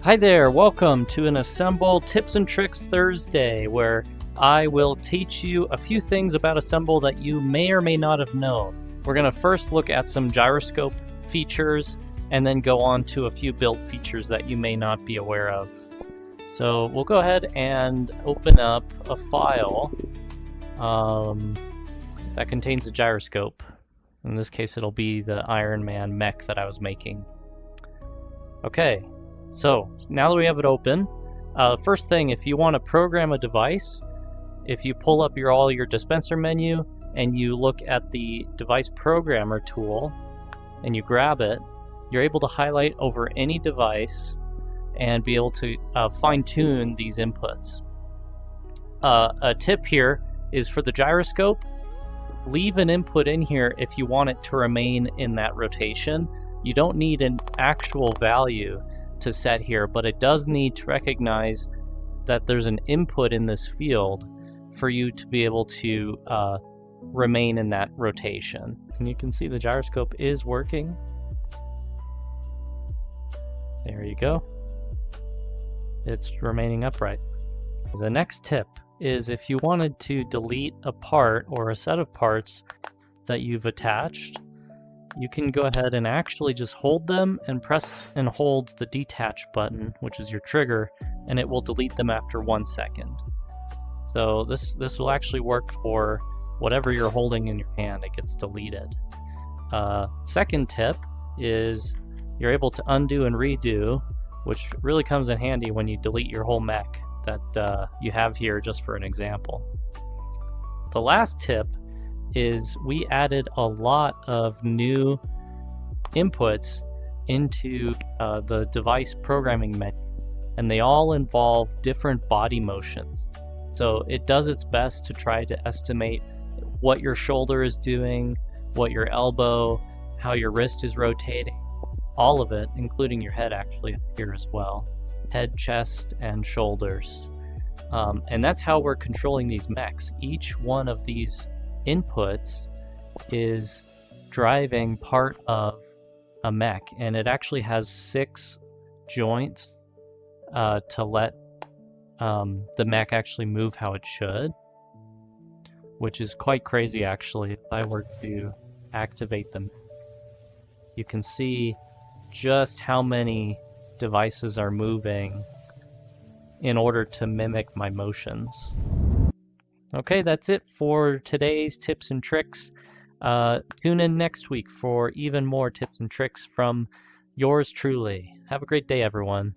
Hi there, welcome to an Assemble Tips and Tricks Thursday, where I will teach you a few things about Assemble that you may or may not have known. We're going to first look at some gyroscope features and then go on to a few build features that you may not be aware of. So we'll go ahead and open up a file that contains a gyroscope. In this case, it'll be the Iron Man mech that I was making. Okay. So now that we have it open, first thing, if you want to program a device, if you pull up all your dispenser menu and you look at the device programmer tool and you grab it, you're able to highlight over any device and be able to fine-tune these inputs. A tip here is for the gyroscope, leave an input in here if you want it to remain in that rotation. You don't need an actual value to set here, but it does need to recognize that there's an input in this field for you to be able to remain in that rotation. And you can see the gyroscope is working. There you go. It's remaining upright. The next tip is if you wanted to delete a part or a set of parts that you've attached, you can go ahead and actually just hold them and press and hold the detach button, which is your trigger, and it will delete them after 1 second. So this will actually work for whatever you're holding in your hand. It gets deleted. Second tip is you're able to undo and redo, which really comes in handy when you delete your whole mech that you have here just for an example. The last tip is we added a lot of new inputs into the device programming menu, and they all involve different body motions. So it does its best to try to estimate what your shoulder is doing, what your elbow, how your wrist is rotating, all of it, including your head actually here as well. Head, chest, and shoulders. And that's how we're controlling these mechs. Each one of these inputs is driving part of a mech, and it actually has 6 joints to let the mech actually move how it should, which is quite crazy actually. If I were to activate them, you can see just how many devices are moving in order to mimic my motions. Okay, that's it for today's tips and tricks. Tune in next week for even more tips and tricks from yours truly. Have a great day, everyone.